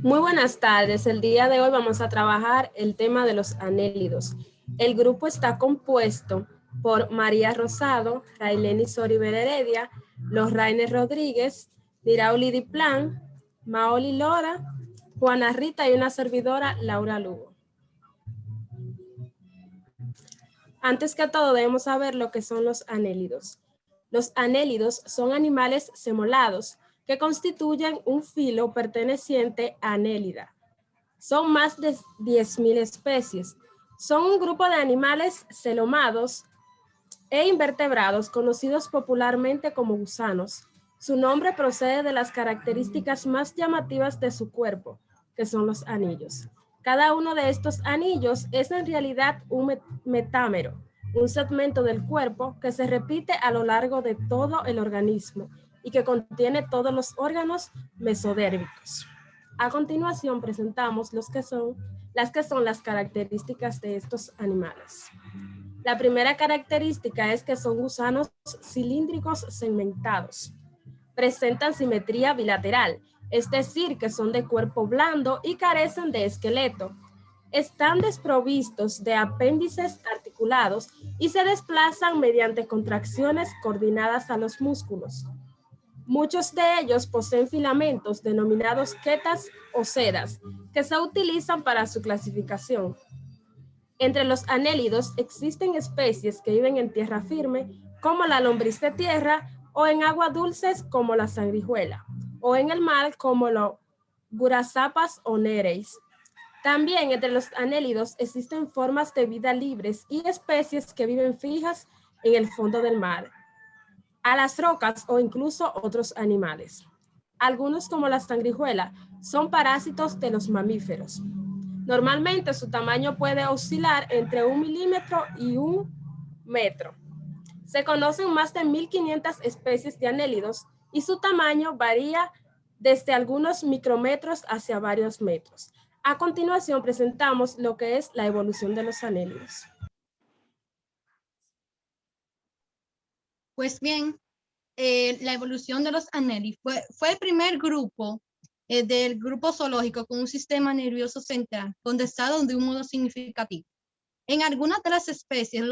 Muy buenas tardes. El día de hoy vamos a trabajar el tema de los anélidos. El grupo está compuesto por María Rosado, Raileni Soriver Heredia, Los Rainer Rodríguez, Nirauli Diplan, Maoli Lora, Juana Rita y una servidora, Laura Lugo. Antes que todo debemos saber lo que son los anélidos. Los anélidos son animales semolados que constituyen un filo perteneciente a Anélida. Son más de 10.000 especies. Son un grupo de animales celomados e invertebrados conocidos popularmente como gusanos. Su nombre procede de las características más llamativas de su cuerpo, que son los anillos. Cada uno de estos anillos es en realidad un metámero, un segmento del cuerpo que se repite a lo largo de todo el organismo y que contiene todos los órganos mesodérmicos. A continuación presentamos las que son las características de estos animales. La primera característica es que son gusanos cilíndricos segmentados. Presentan simetría bilateral, es decir, que son de cuerpo blando y carecen de esqueleto. Están desprovistos de apéndices articulados y se desplazan mediante contracciones coordinadas a los músculos. Muchos de ellos poseen filamentos denominados quetas o sedas, que se utilizan para su clasificación. Entre los anélidos existen especies que viven en tierra firme, como la lombriz de tierra, o en aguas dulces, como la sangrijuela, o en el mar, como los gurasapas o nereis. También entre los anélidos existen formas de vida libres y especies que viven fijas en el fondo del mar, a las rocas o incluso otros animales. Algunos, como la sangrijuela, son parásitos de los mamíferos. Normalmente su tamaño puede oscilar entre 1 milímetro y 1 metro. Se conocen más de 1.500 especies de anélidos y su tamaño varía desde algunos micrómetros hacia varios metros. A continuación presentamos lo que es la evolución de los anélidos. Pues bien, la evolución de los anélidos fue el primer grupo del grupo zoológico con un sistema nervioso central condensado de un modo significativo. En algunas de las especies,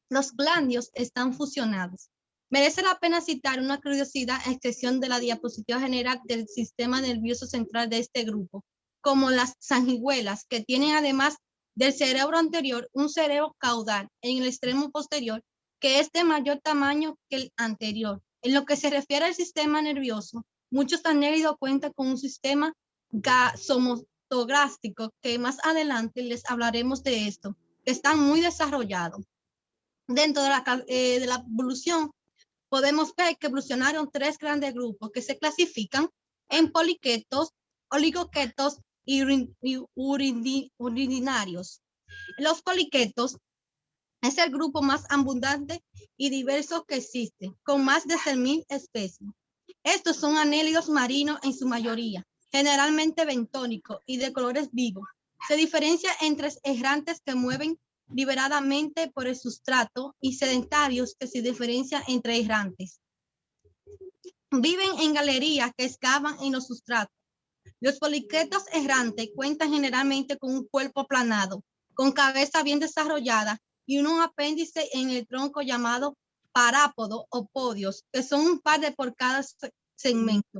los ganglios están fusionados. Merece la pena citar una curiosidad a excepción de la diapositiva general del sistema nervioso central de este grupo, como las sanguijuelas, que tienen además del cerebro anterior un cerebro caudal en el extremo posterior, que es de mayor tamaño que el anterior. En lo que se refiere al sistema nervioso, muchos anélidos cuentan con un sistema somatogástrico, que más adelante les hablaremos de esto, que está muy desarrollado. Dentro de la evolución, podemos ver que evolucionaron tres grandes grupos que se clasifican en poliquetos, oligoquetos y urinarios. Los poliquetos es el grupo más abundante y diverso que existe, con más de 100.000 especies. Estos son anélidos marinos en su mayoría, generalmente bentónicos y de colores vivos. Se diferencia entre errantes que mueven liberadamente por el sustrato y sedentarios que se diferencian entre errantes. Viven en galerías que excavan en los sustratos. Los poliquetos errantes cuentan generalmente con un cuerpo aplanado, con cabeza bien desarrollada y un apéndice en el tronco llamado parápodo o podios, que son un par de por cada segmento,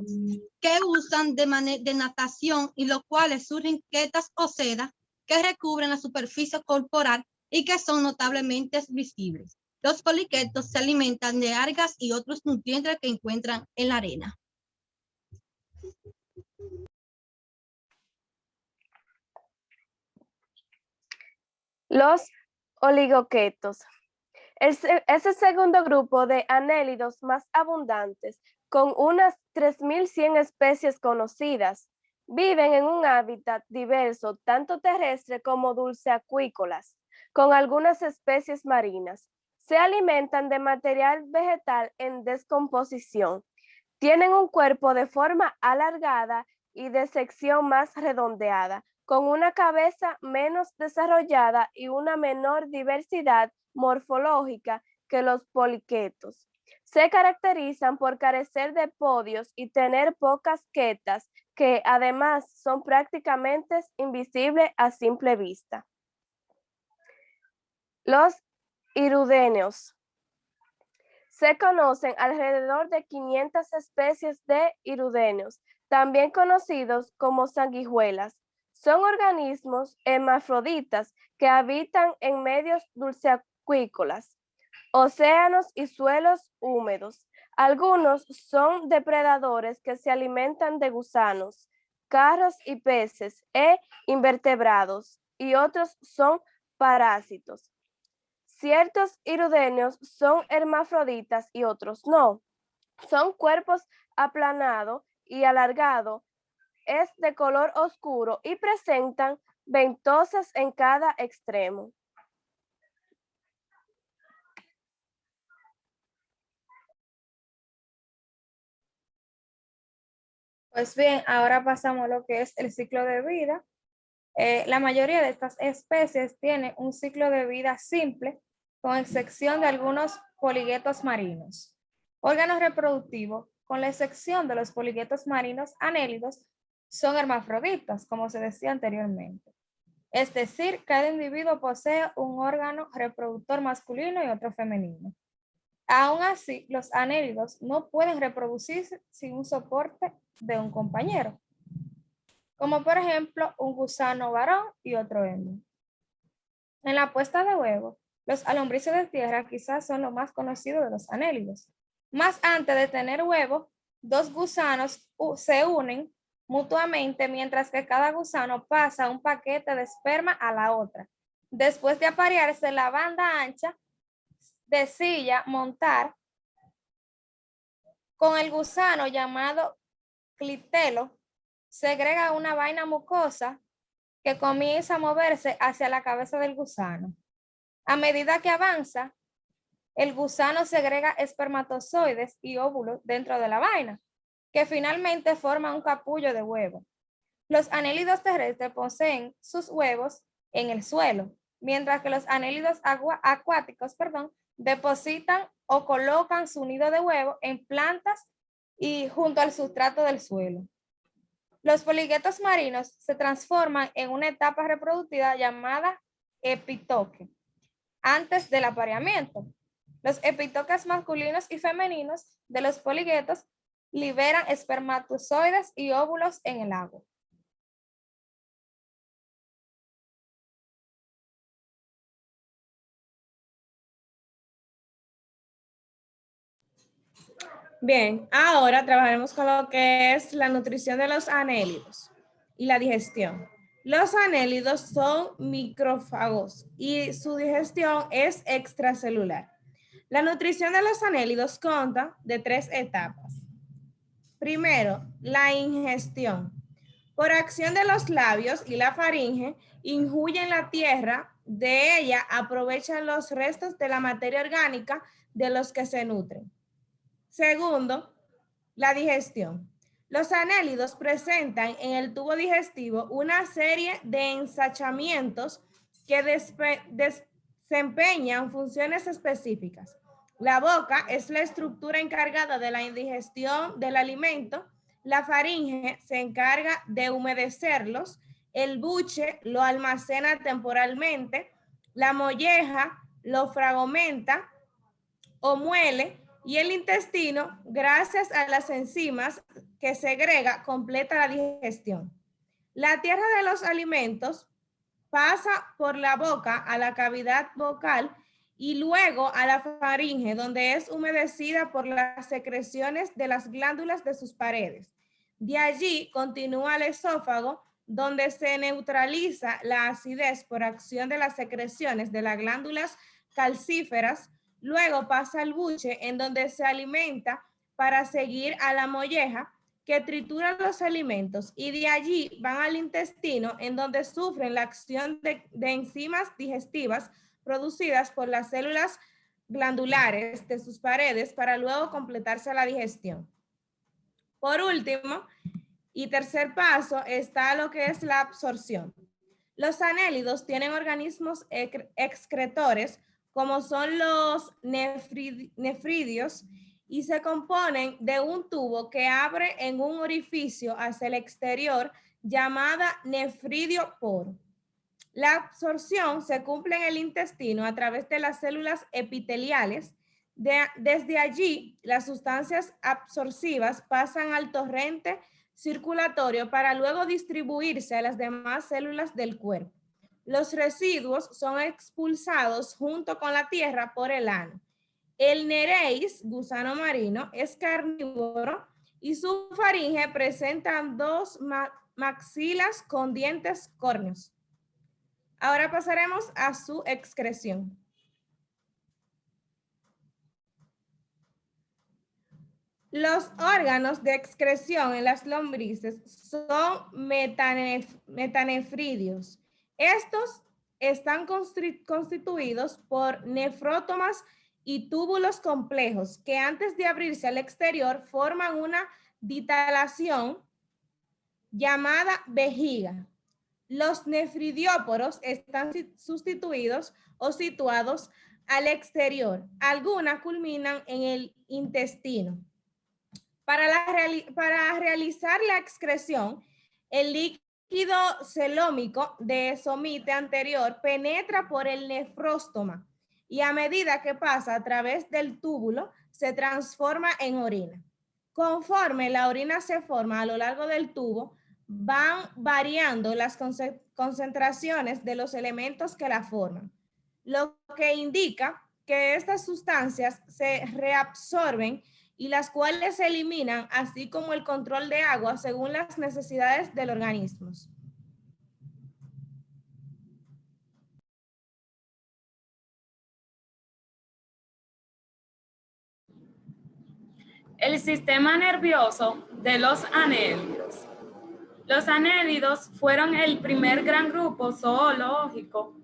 que usan de natación y los cuales surgen quetas o sedas que recubren la superficie corporal y que son notablemente visibles. Los poliquetos se alimentan de algas y otros nutrientes que encuentran en la arena. Los oligoquetos. Es el segundo grupo de anélidos más abundantes, con unas 3.100 especies conocidas. Viven en un hábitat diverso, tanto terrestre como dulceacuícolas, con algunas especies marinas. Se alimentan de material vegetal en descomposición. Tienen un cuerpo de forma alargada y de sección más redondeada, con una cabeza menos desarrollada y una menor diversidad morfológica que los poliquetos. Se caracterizan por carecer de podios y tener pocas quetas, que además son prácticamente invisibles a simple vista. Los hirudéneos. Se conocen alrededor de 500 especies de hirudéneos, también conocidos como sanguijuelas. Son organismos hermafroditas que habitan en medios dulceacuícolas, océanos y suelos húmedos. Algunos son depredadores que se alimentan de gusanos, carros y peces e invertebrados, y otros son parásitos. Ciertos hirudéneos son hermafroditas y otros no. Son cuerpos aplanado y alargado, es de color oscuro y presentan ventosas en cada extremo. Pues bien, ahora pasamos a lo que es el ciclo de vida. La mayoría de estas especies tienen un ciclo de vida simple, con excepción de algunos poliguetos marinos. Órganos reproductivos, con la excepción de los poliguetos marinos anélidos, son hermafroditas, como se decía anteriormente. Es decir, cada individuo posee un órgano reproductor masculino y otro femenino. Aún así, los anélidos no pueden reproducirse sin un soporte de un compañero, como por ejemplo un gusano varón y otro hembra. En la puesta de huevos, los alombrices de tierra quizás son lo más conocido de los anélidos. Más antes de tener huevos, dos gusanos se unen mutuamente mientras que cada gusano pasa un paquete de esperma a la otra. Después de aparearse, la banda ancha de silla montar con el gusano llamado clitelo, segrega una vaina mucosa que comienza a moverse hacia la cabeza del gusano. A medida que avanza, el gusano segrega espermatozoides y óvulos dentro de la vaina, que finalmente forman un capullo de huevo. Los anélidos terrestres poseen sus huevos en el suelo, mientras que los anélidos acuáticos, depositan o colocan su nido de huevo en plantas y junto al sustrato del suelo. Los poliguetos marinos se transforman en una etapa reproductiva llamada epitoque, antes del apareamiento. Los epitoques masculinos y femeninos de los poliguetos liberan espermatozoides y óvulos en el agua. Bien, ahora trabajaremos con lo que es la nutrición de los anélidos y la digestión. Los anélidos son micrófagos y su digestión es extracelular. La nutrición de los anélidos consta de 3 etapas. Primero, la ingestión. Por acción de los labios y la faringe, inhuyen la tierra, de ella aprovechan los restos de la materia orgánica de los que se nutren. Segundo, la digestión. Los anélidos presentan en el tubo digestivo una serie de ensachamientos que desempeñan funciones específicas. La boca es la estructura encargada de la indigestión del alimento. La faringe se encarga de humedecerlos. El buche lo almacena temporalmente. La molleja lo fragmenta o muele. Y el intestino, gracias a las enzimas que segrega, completa la digestión. La tierra de los alimentos pasa por la boca a la cavidad vocal y luego a la faringe, donde es humedecida por las secreciones de las glándulas de sus paredes. De allí continúa al esófago, donde se neutraliza la acidez por acción de las secreciones de las glándulas calcíferas. Luego pasa al buche, en donde se alimenta para seguir a la molleja, que tritura los alimentos, y de allí van al intestino, en donde sufren la acción de enzimas digestivas producidas por las células glandulares de sus paredes para luego completarse la digestión. Por último, y tercer paso, está lo que es la absorción. Los anélidos tienen organismos excretores como son los nefridios, y se componen de un tubo que abre en un orificio hacia el exterior llamada nefridio poro. La absorción se cumple en el intestino a través de las células epiteliales. Desde allí, las sustancias absorbivas pasan al torrente circulatorio para luego distribuirse a las demás células del cuerpo. Los residuos son expulsados junto con la tierra por el ano. El nereis, gusano marino, es carnívoro y su faringe presenta dos maxilas con dientes córneos. Ahora pasaremos a su excreción. Los órganos de excreción en las lombrices son metanefridios. Estos están constituidos por nefrótomas y túbulos complejos que antes de abrirse al exterior forman una dilatación llamada vejiga. Los nefridióporos están sustituidos o situados al exterior. Algunas culminan en el intestino. Para realizar la excreción, el líquido celómico de somite anterior penetra por el nefróstoma y a medida que pasa a través del túbulo se transforma en orina. Conforme la orina se forma a lo largo del tubo, van variando las concentraciones de los elementos que la forman, lo que indica que estas sustancias se reabsorben y las cuales se eliminan, así como el control de agua según las necesidades del organismo. El sistema nervioso de los anélidos. Los anélidos fueron el primer gran grupo zoológico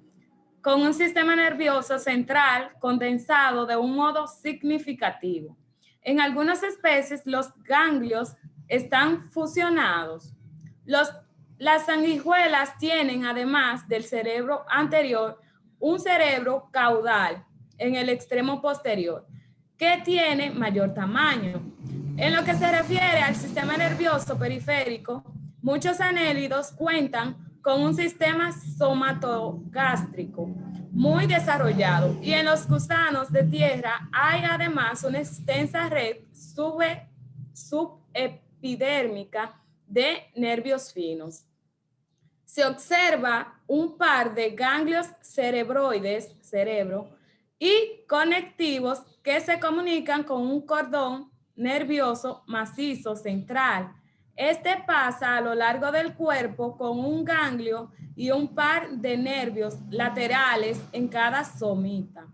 con un sistema nervioso central condensado de un modo significativo. En algunas especies, los ganglios están fusionados. Las sanguijuelas tienen, además del cerebro anterior, un cerebro caudal en el extremo posterior, que tiene mayor tamaño. En lo que se refiere al sistema nervioso periférico, muchos anélidos cuentan con un sistema somatogástrico muy desarrollado y en los gusanos de tierra hay además una extensa red subepidérmica de nervios finos. Se observa un par de ganglios cerebroides, cerebro, y conectivos que se comunican con un cordón nervioso macizo central. Este pasa a lo largo del cuerpo con un ganglio y un par de nervios laterales en cada somita.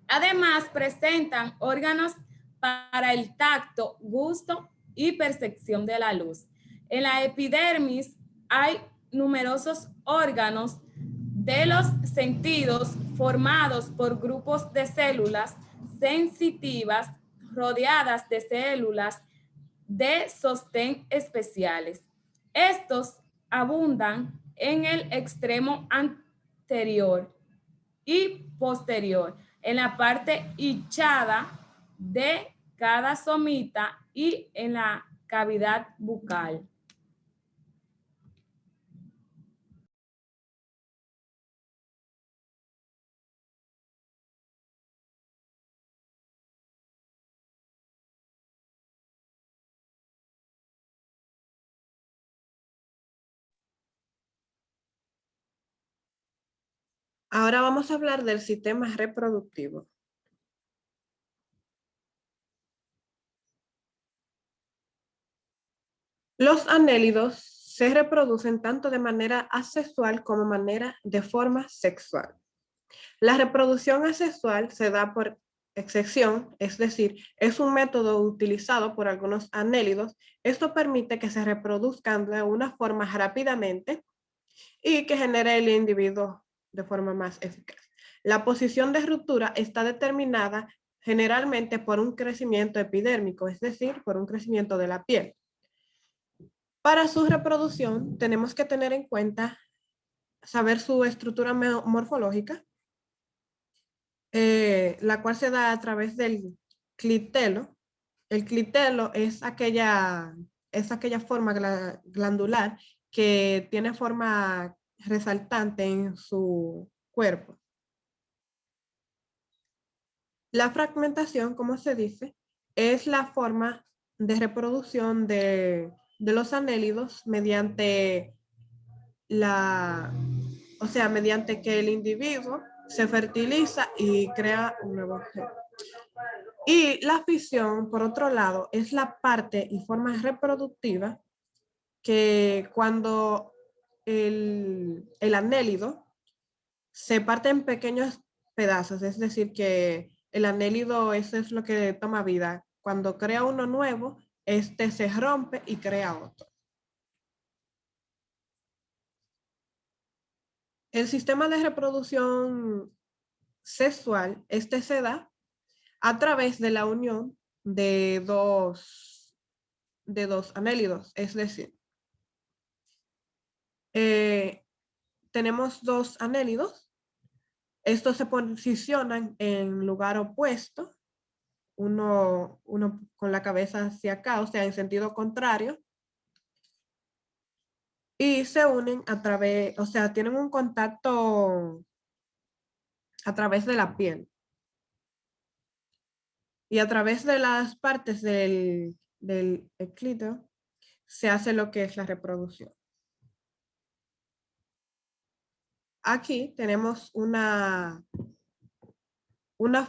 Además, presentan órganos para el tacto, gusto y percepción de la luz. En la epidermis hay numerosos órganos de los sentidos formados por grupos de células sensitivas rodeadas de células de sostén especiales. Estos abundan en el extremo anterior y posterior, en la parte hinchada de cada somita y en la cavidad bucal. Ahora vamos a hablar del sistema reproductivo. Los anélidos se reproducen tanto de manera asexual como de forma sexual. La reproducción asexual se da por excepción, es decir, es un método utilizado por algunos anélidos. Esto permite que se reproduzcan de una forma rápidamente y que genere el individuo de forma más eficaz. La posición de ruptura está determinada generalmente por un crecimiento epidérmico, es decir, por un crecimiento de la piel. Para su reproducción tenemos que tener en cuenta saber su estructura morfológica, la cual se da a través del clitelo. El clitelo es aquella forma glandular que tiene forma resaltante en su cuerpo. La fragmentación, como se dice, es la forma de reproducción de los anélidos mediante mediante que el individuo se fertiliza y crea un nuevo gen. Y la fisión, por otro lado, es la parte y forma reproductiva que cuando el anélido se parte en pequeños pedazos, es decir, que el anélido, eso es lo que toma vida. Cuando crea uno nuevo, este se rompe y crea otro. El sistema de reproducción sexual, este se da a través de la unión de dos anélidos, es decir, tenemos dos anélidos. Estos se posicionan en lugar opuesto, uno con la cabeza hacia acá, o sea, en sentido contrario, y se unen a través, o sea, tienen un contacto a través de la piel. Y a través de las partes del clítoris se hace lo que es la reproducción. Aquí tenemos una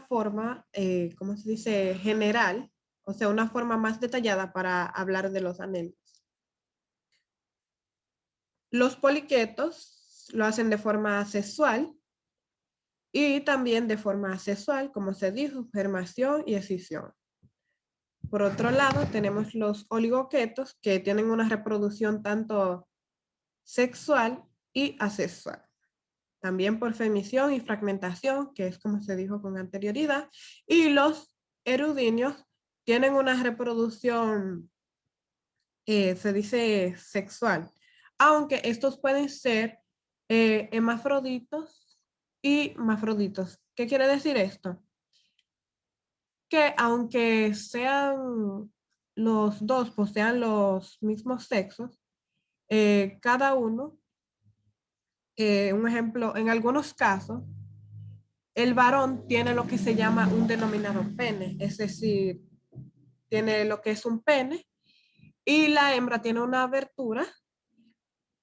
forma, ¿cómo se dice? General, o sea, una forma más detallada para hablar de los anélidos. Los poliquetos lo hacen de forma sexual y también de forma asexual, como se dijo, germinación y escisión. Por otro lado, tenemos los oligoquetos que tienen una reproducción tanto sexual y asexual. También por femisión y fragmentación, que es como se dijo con anterioridad. Y los erudinios tienen una reproducción, se dice sexual, aunque estos pueden ser hermafroditos y mafroditos. ¿Qué quiere decir esto? Que aunque sean los dos, posean los mismos sexos, cada uno, un ejemplo, en algunos casos, el varón tiene lo que se llama un denominado pene, es decir, tiene lo que es un pene, y la hembra tiene una abertura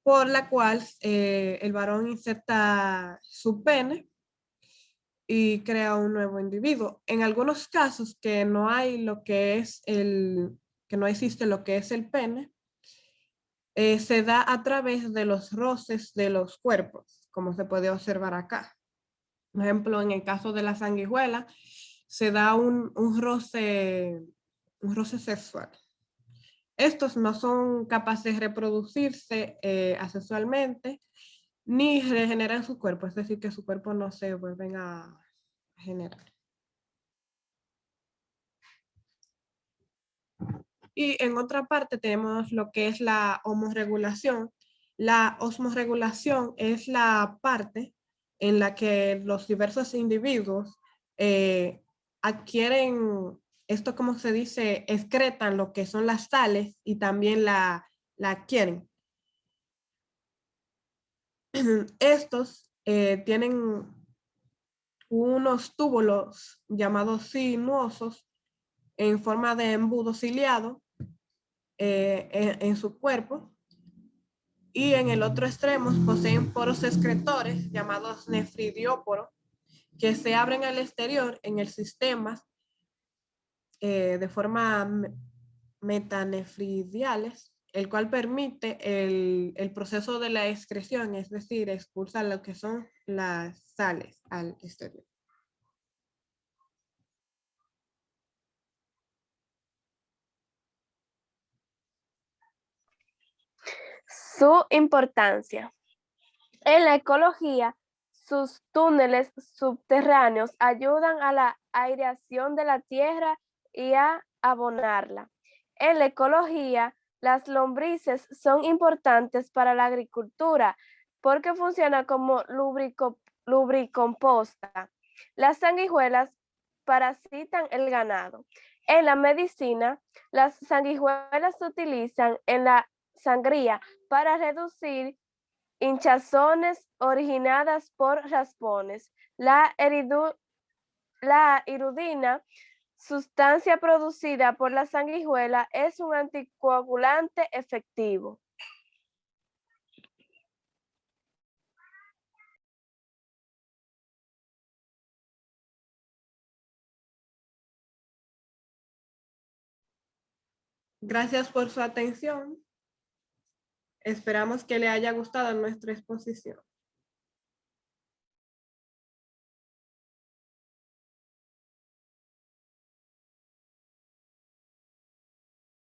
por la cual el varón inserta su pene y crea un nuevo individuo. En algunos casos que no hay lo que es que no existe lo que es el pene, se da a través de los roces de los cuerpos, como se puede observar acá. Por ejemplo, en el caso de la sanguijuela, se da un roce sexual. Estos no son capaces de reproducirse asexualmente ni regeneran su cuerpo, es decir, que su cuerpo no se vuelven a generar. Y en otra parte tenemos lo que es la osmorregulación. La osmorregulación es la parte en la que los diversos individuos adquieren, esto como se dice, excretan lo que son las sales y también la adquieren. Estos tienen unos túbulos llamados sinuosos en forma de embudo ciliado en su cuerpo, y en el otro extremo poseen poros excretores llamados nefridióporos que se abren al exterior en el sistema de forma metanefridiales, el cual permite el proceso de la excreción, es decir, expulsa lo que son las sales al exterior. Su importancia. En la ecología, sus túneles subterráneos ayudan a la aireación de la tierra y a abonarla. En la ecología, las lombrices son importantes para la agricultura porque funcionan como lubricomposta. Las sanguijuelas parasitan el ganado. En la medicina, las sanguijuelas se utilizan en la sangría para reducir hinchazones originadas por raspones. La iridina, sustancia producida por la sanguijuela, es un anticoagulante efectivo. Gracias por su atención. Esperamos que le haya gustado nuestra exposición.